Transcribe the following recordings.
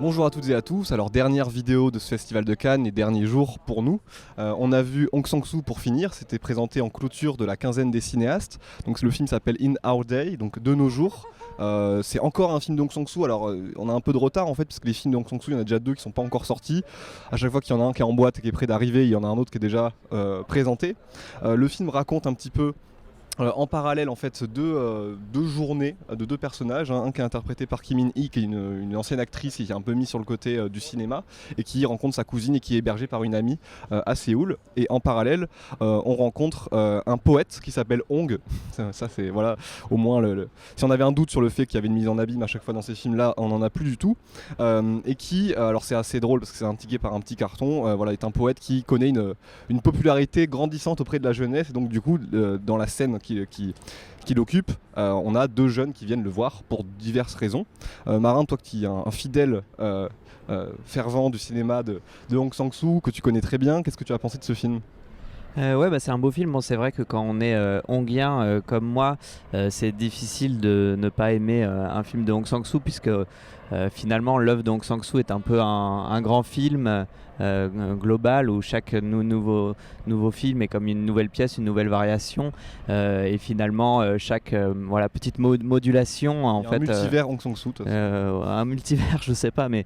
Bonjour à toutes et à tous, alors dernière vidéo de ce festival de Cannes et dernier jour pour nous. On a vu Hong Sang-soo pour finir, c'était présenté en clôture de la quinzaine des cinéastes. Donc le film s'appelle In Our Day, donc de nos jours. C'est encore un film de Hong Sang-soo, alors on a un peu de retard en fait, parce que les films de Hong Sang-soo, il y en a déjà deux qui sont pas encore sortis. À chaque fois qu'il y en a un qui est en boîte et qui est prêt d'arriver, il y en a un autre qui est déjà présenté. Le film raconte un petit peu en parallèle en fait deux journées de deux personnages, un qui est interprété par Kim Min-hee qui est une ancienne actrice qui est un peu mise sur le côté du cinéma et qui rencontre sa cousine et qui est hébergée par une amie à Séoul, et en parallèle on rencontre un poète qui s'appelle Hong. Ça c'est voilà, au moins si on avait un doute sur le fait qu'il y avait une mise en abîme à chaque fois dans ces films là, on n'en a plus du tout, et qui alors c'est assez drôle parce que c'est indiqué par un petit carton, voilà, est un poète qui connaît une popularité grandissante auprès de la jeunesse, et donc du coup dans la scène qui l'occupe, on a deux jeunes qui viennent le voir pour diverses raisons. Marin, toi qui es un fidèle fervent du cinéma de Hong Sang-soo, que tu connais très bien, qu'est-ce que tu as pensé de ce film ? Ouais, c'est un beau film. Bon, c'est vrai que quand on est hongien comme moi, c'est difficile de ne pas aimer un film de Hong Sang-soo, puisque finalement l'œuvre de Hong Sang-soo est un peu un grand film global où chaque nouveau film est comme une nouvelle pièce, une nouvelle variation, et finalement chaque petite modulation en fait. Un multivers Hong Sang-soo. Un multivers, je sais pas, mais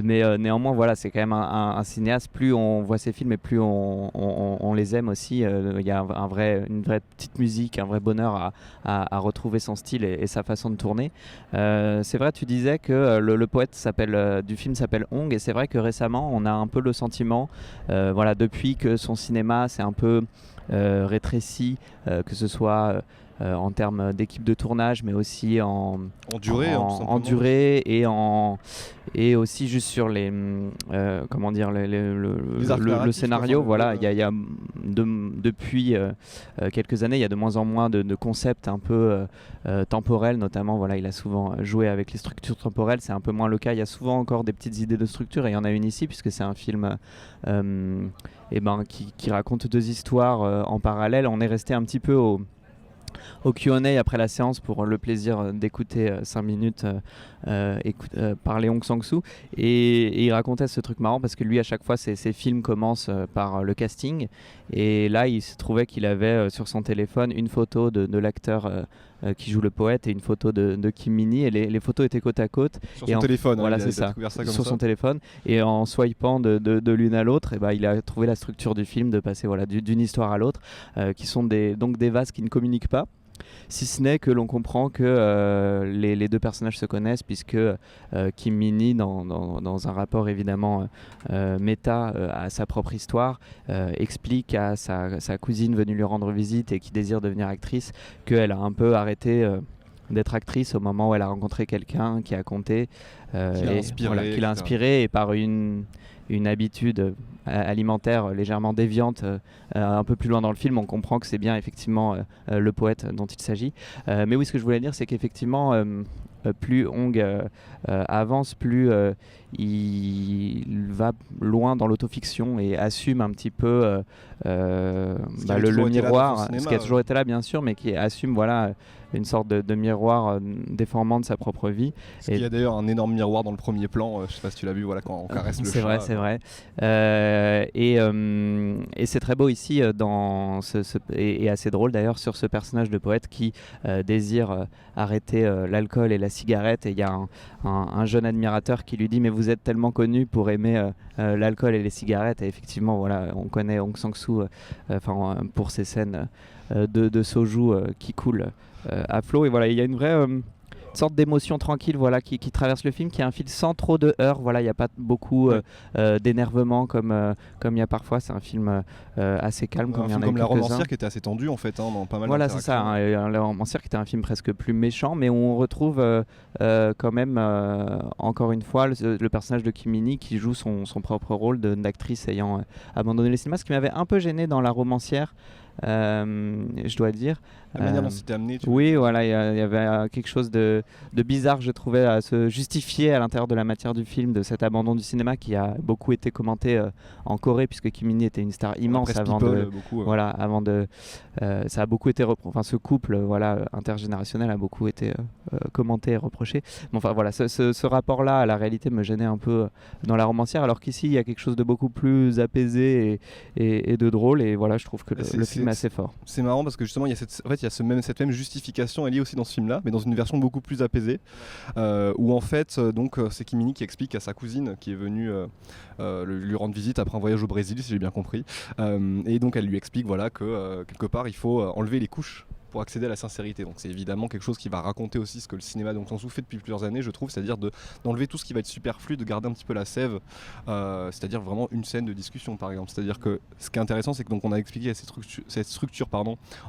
néanmoins voilà, c'est quand même un cinéaste. Plus on voit ses films et plus on les aime aussi. Il y a une vraie petite musique, un vrai bonheur à retrouver son style et sa façon de tourner. C'est vrai, tu disais que le poète du film s'appelle Hong, et c'est vrai que récemment on a un peu le sentiment, depuis que son cinéma s'est un peu rétréci, que ce soit en termes d'équipe de tournage, mais aussi en durée et aussi juste sur les le scénario. Voilà, il y a depuis quelques années, il y a de moins en moins de concepts un peu temporels, notamment. Voilà, il a souvent joué avec les structures temporelles, c'est un peu moins le cas. Il y a souvent encore des petites idées de structure, et il y en a une ici puisque c'est un film qui raconte deux histoires en parallèle. On est resté un petit peu au Q&A après la séance pour le plaisir d'écouter 5 minutes parler Hong Sang-soo, et il racontait ce truc marrant parce que lui, à chaque fois, ses films commencent par le casting, et là il se trouvait qu'il avait sur son téléphone une photo de l'acteur qui joue le poète et une photo de Kim Min-hee, et les photos étaient côte à côte sur son téléphone. Voilà, c'est ça, sur son téléphone, et en swipant de l'une à l'autre, il a trouvé la structure du film, de passer d'une histoire à l'autre, qui sont donc des vases qui ne communiquent pas, si ce n'est que l'on comprend que les deux personnages se connaissent, puisque Kim Min-hee, dans un rapport évidemment méta à sa propre histoire, explique à sa cousine venue lui rendre visite et qui désire devenir actrice qu'elle a un peu arrêté d'être actrice au moment où elle a rencontré quelqu'un qui a compté, qui l'a inspiré, et par une habitude alimentaire légèrement déviante un peu plus loin dans le film, on comprend que c'est bien effectivement le poète dont il s'agit. Mais oui, ce que je voulais dire, c'est qu'effectivement plus Hong avance, plus il va loin dans l'autofiction et assume un petit peu le miroir, ce qui a toujours été là bien sûr, mais qui assume une sorte de miroir déformant de sa propre vie. Il y a d'ailleurs un énorme miroir dans le premier plan, je sais pas si tu l'as vu, quand on caresse le chat. C'est vrai. Et c'est très beau ici, et assez drôle d'ailleurs, sur ce personnage de poète qui désire arrêter l'alcool et la cigarette, et il y a un jeune admirateur qui lui dit: mais vous êtes tellement connu pour aimer l'alcool et les cigarettes. Et effectivement, on connaît Hong Sang-soo pour ces scènes de soju qui coulent à flot, et il y a une vraie sorte d'émotion tranquille qui traverse le film, qui est un film sans trop de heurts. Il n'y a pas beaucoup d'énervement comme il y a parfois. C'est un film assez calme, comme La Romancière, qui était assez tendu en fait, dans pas mal d'interactions. C'est ça, La Romancière qui était un film presque plus méchant, mais on retrouve quand même encore une fois le personnage de Kim Min-hee qui joue son propre rôle d'actrice ayant abandonné le cinéma. Ce qui m'avait un peu gêné dans La Romancière, je dois dire. La manière dont c'était amené. Oui, voilà, il y avait quelque chose de bizarre, je trouvais, à se justifier à l'intérieur de la matière du film, de cet abandon du cinéma qui a beaucoup été commenté en Corée, puisque Kim Min-hee était une star immense avant de. Beaucoup, voilà, avant de. Ça a beaucoup été enfin, ce couple, intergénérationnel a beaucoup été commenté et reproché. Mais enfin voilà, ce rapport-là à la réalité me gênait un peu dans la romancière, alors qu'ici il y a quelque chose de beaucoup plus apaisé et de drôle, et voilà, je trouve que le film est assez fort. C'est marrant parce que justement il y a cette même justification, elle est aussi dans ce film-là, mais dans une version beaucoup plus apaisée, où en fait c'est Kim Min-hee qui explique à sa cousine qui est venue lui rendre visite après un voyage au Brésil, si j'ai bien compris, et donc elle lui explique voilà que quelque part il faut enlever les couches pour accéder à la sincérité. Donc c'est évidemment quelque chose qui va raconter aussi ce que le cinéma d'Hong Sang-soo fait depuis plusieurs années, je trouve, c'est-à-dire d'enlever tout ce qui va être superflu, de garder un petit peu la sève, c'est-à-dire vraiment une scène de discussion par exemple. C'est-à-dire que ce qui est intéressant, c'est que donc on a expliqué cette structure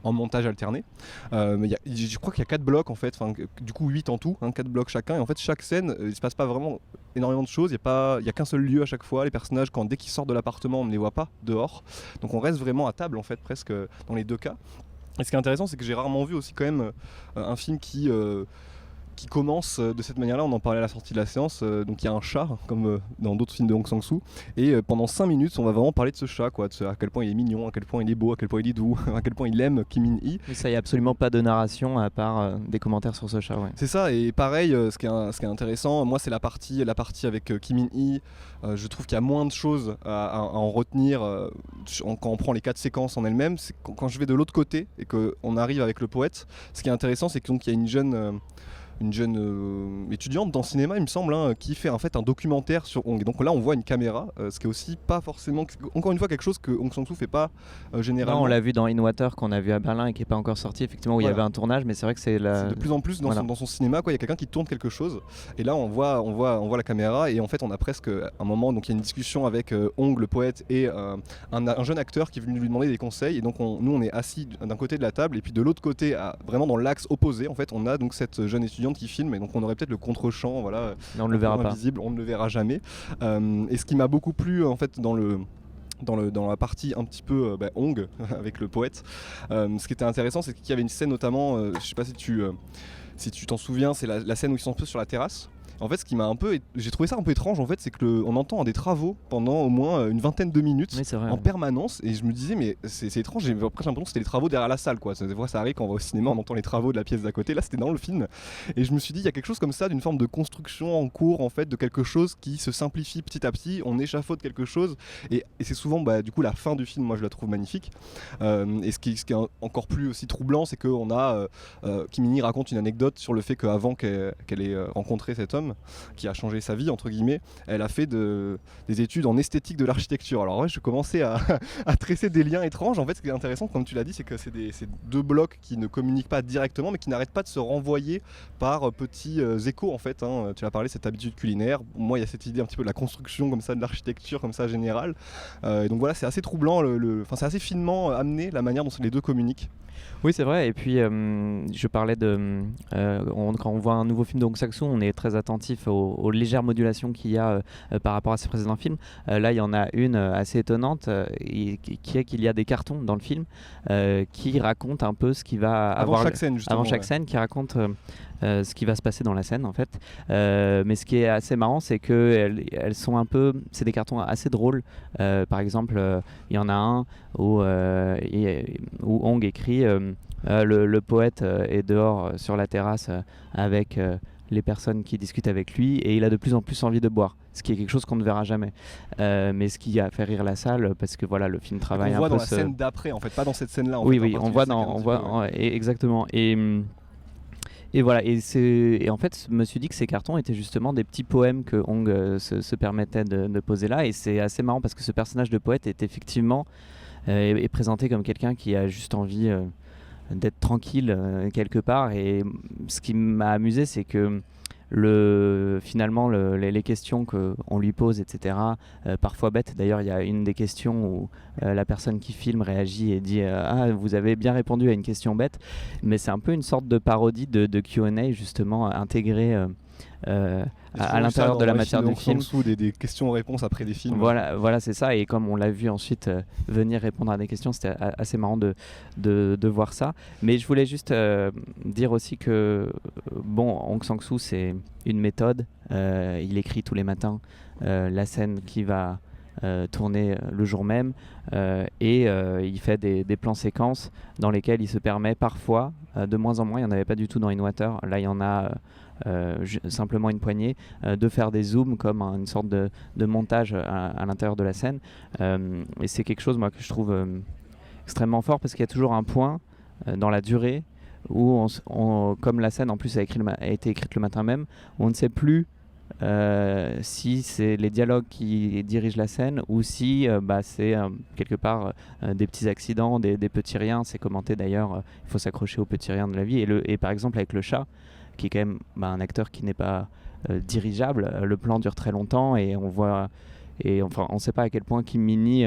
en montage alterné. Mais je crois qu'il y a 4 blocs en fait, du coup 8 en tout, 4 blocs chacun, et en fait chaque scène, il se passe pas vraiment énormément de choses, il y a qu'un seul lieu à chaque fois, les personnages dès qu'ils sortent de l'appartement on ne les voit pas dehors, donc on reste vraiment à table en fait presque dans les deux cas. Et ce qui est intéressant, c'est que j'ai rarement vu aussi quand même un film qui commence de cette manière-là. On en parlait à la sortie de la séance, donc il y a un chat, comme dans d'autres films de Hong Sang-soo, et pendant 5 minutes on va vraiment parler de ce chat, à quel point il est mignon, à quel point il est beau, à quel point il est doux, à quel point il aime Kim Min-hee. Mais ça, il n'y a absolument pas de narration à part des commentaires sur ce chat. Ouais. C'est ça, et pareil, ce qui est intéressant, moi c'est la partie avec Kim Min-hee. Je trouve qu'il y a moins de choses à en retenir quand on prend les 4 séquences en elles-mêmes. C'est quand je vais de l'autre côté et qu'on arrive avec le poète, ce qui est intéressant, c'est qu'il y a une jeune étudiante dans le cinéma, il me semble, qui fait en fait un documentaire sur Hong. Donc là, on voit une caméra, ce qui est aussi pas forcément, encore une fois, quelque chose que Hong Sang-soo fait pas généralement. Non, on l'a vu dans In Water qu'on a vu à Berlin et qui n'est pas encore sorti, effectivement, où il y avait un tournage, mais c'est vrai que c'est de plus en plus dans son cinéma, il y a quelqu'un qui tourne quelque chose, et là on voit la caméra, et en fait on a presque un moment, donc il y a une discussion avec Hong, le poète, et un jeune acteur qui est venu lui demander des conseils, et donc nous on est assis d'un côté de la table, et puis de l'autre côté, vraiment dans l'axe opposé, en fait on a donc cette jeune étudiante qui filme, et donc on aurait peut-être le contre-champ, mais on ne le verra pas. Invisible, on ne le verra jamais. Et ce qui m'a beaucoup plu en fait dans la partie un petit peu Hong avec le poète, ce qui était intéressant, c'est qu'il y avait une scène notamment, je sais pas si tu t'en souviens, c'est la scène où ils sont un peu sur la terrasse. En fait, ce qui m'a j'ai trouvé ça un peu étrange en fait, c'est que on entend des travaux pendant au moins une vingtaine de minutes en permanence, et je me disais mais c'est étrange, j'ai presque l'impression que c'était les travaux derrière la salle quoi. Des fois ça arrive quand on va au cinéma, on entend les travaux de la pièce d'à côté, là c'était dans le film, et je me suis dit il y a quelque chose comme ça, d'une forme de construction en cours en fait, de quelque chose qui se simplifie petit à petit, on échafaude quelque chose, et c'est souvent du coup la fin du film, moi je la trouve magnifique, et ce qui est encore plus aussi troublant, c'est qu'on a Kim Min-hee raconte une anecdote sur le fait qu'avant qu'elle ait rencontré cet homme qui a changé sa vie entre guillemets, elle a fait des études en esthétique de l'architecture. Alors ouais, je commençais à tresser des liens étranges. En fait, ce qui est intéressant, comme tu l'as dit, c'est que c'est 2 blocs qui ne communiquent pas directement, mais qui n'arrêtent pas de se renvoyer par petits échos en fait. Tu as parlé de cette habitude culinaire. Moi, il y a cette idée un petit peu de la construction comme ça, de l'architecture comme ça générale. Et donc voilà, c'est assez troublant. C'est assez finement amené la manière dont les deux communiquent. Oui, c'est vrai. Et puis, je parlais quand on voit un nouveau film de Hong Sang-soo, on est très attentif aux légères modulations qu'il y a par rapport à ses précédents films. Là, il y en a une assez étonnante, qui est qu'il y a des cartons dans le film qui racontent un peu ce qui va avoir chaque scène, justement, avant chaque scène, qui raconte ce qui va se passer dans la scène en fait. Mais ce qui est assez marrant, c'est que elles sont un peu, c'est des cartons assez drôles. Par exemple, il y en a un où Hong écrit le poète est dehors sur la terrasse avec les personnes qui discutent avec lui, et il a de plus en plus envie de boire, ce qui est quelque chose qu'on ne verra jamais, mais ce qui a fait rire la salle, parce que voilà, le film travaille un peu. On voit dans la scène d'après, en fait, pas dans cette scène-là. Oui, on voit exactement. Et voilà, et en fait, je me suis dit que ces cartons étaient justement des petits poèmes que Hong se permettait de poser là, et c'est assez marrant parce que ce personnage de poète est effectivement est présenté comme quelqu'un qui a juste envie d'être tranquille quelque part, et ce qui m'a amusé, c'est que finalement les questions qu'on lui pose, etc., parfois bêtes. D'ailleurs, il y a une des questions où la personne qui filme réagit et dit ah, vous avez bien répondu à une question bête, mais c'est un peu une sorte de parodie de Q&A justement intégrée à l'intérieur de la matière du film. Des questions-réponses après des films. Voilà, c'est ça. Et comme on l'a vu ensuite venir répondre à des questions, c'était assez marrant de voir ça. Mais je voulais juste dire aussi que Hong Sang-soo, c'est une méthode. Il écrit tous les matins la scène qui va tourner le jour même et il fait des plans séquences dans lesquels il se permet parfois, de moins en moins, il n'y en avait pas du tout dans In Water, là il y en a simplement une poignée, de faire des zooms comme une sorte de montage à l'intérieur de la scène, et c'est quelque chose moi que je trouve extrêmement fort parce qu'il y a toujours un point dans la durée où comme la scène en plus a été écrite le matin même, on ne sait plus si c'est les dialogues qui dirigent la scène ou si c'est quelque part des petits accidents, des petits riens. C'est commenté d'ailleurs, il faut s'accrocher aux petits riens de la vie. Et par exemple avec le chat, qui est quand même un acteur qui n'est pas dirigeable, le plan dure très longtemps et on ne sait pas à quel point Kim Min-hee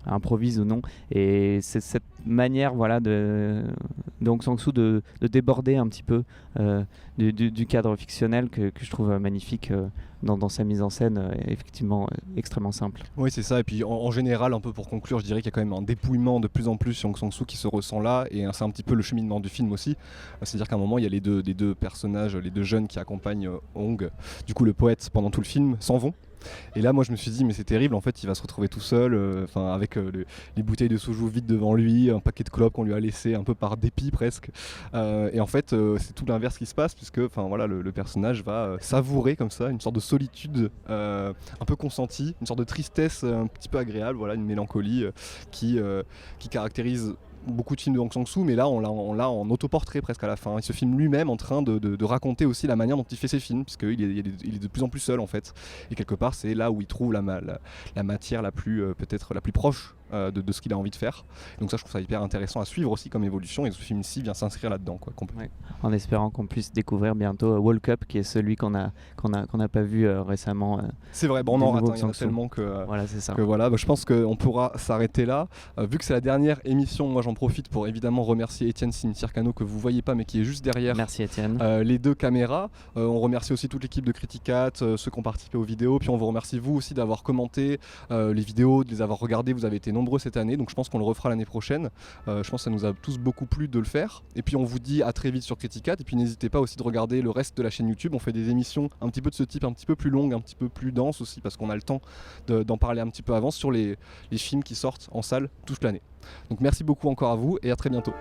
improvise ou non, et c'est cette manière de Hong Sang-soo de déborder un petit peu du cadre fictionnel que je trouve magnifique dans sa mise en scène, effectivement extrêmement simple. Oui, c'est ça, et puis en général, un peu pour conclure, je dirais qu'il y a quand même un dépouillement de plus en plus sur Hong Sang-soo qui se ressent là, et c'est un petit peu le cheminement du film aussi, c'est-à-dire qu'à un moment il y a les deux personnages, les deux jeunes qui accompagnent Hong, du coup le poète pendant tout le film, s'en vont. Et là moi je me suis dit mais c'est terrible, en fait il va se retrouver tout seul avec les bouteilles de soju vides devant lui, un paquet de clopes qu'on lui a laissé un peu par dépit presque, et en fait c'est tout l'inverse qui se passe puisque le personnage va savourer comme ça une sorte de solitude un peu consentie, une sorte de tristesse un petit peu agréable, une mélancolie qui caractérise beaucoup de films de Hong Sang-soo, mais là on l'a en autoportrait presque à la fin. Il se filme lui-même en train de raconter aussi la manière dont il fait ses films, puisqu'il est de plus en plus seul en fait. Et quelque part c'est là où il trouve la matière peut-être la plus proche de ce qu'il a envie de faire. Donc ça je trouve ça hyper intéressant à suivre aussi comme évolution, et ce film-ci vient s'inscrire là-dedans Ouais. En espérant qu'on puisse découvrir bientôt Walk Up, qui est celui qu'on n'a pas vu récemment. C'est vrai, on en rate, il y en a tellement que voilà, c'est ça. Je pense qu'on pourra s'arrêter là. Vu que c'est la dernière émission, moi j'en profite pour évidemment remercier Étienne Cimetière-Cano, que vous voyez pas mais qui est juste derrière. Merci Étienne. Les deux caméras. On remercie aussi toute l'équipe de Criticat, ceux qui ont participé aux vidéos, puis on vous remercie vous aussi d'avoir commenté les vidéos, de les avoir regardées. Vous avez été nombreux cette année, donc je pense qu'on le refera l'année prochaine. Je pense que ça nous a tous beaucoup plu de le faire, et puis on vous dit à très vite sur Criticat, et puis n'hésitez pas aussi de regarder le reste de la chaîne YouTube. On fait des émissions un petit peu de ce type, un petit peu plus longues, un petit peu plus denses aussi, parce qu'on a le temps d'en parler un petit peu avant sur les films qui sortent en salle toute l'année. Donc merci beaucoup encore à vous et à très bientôt.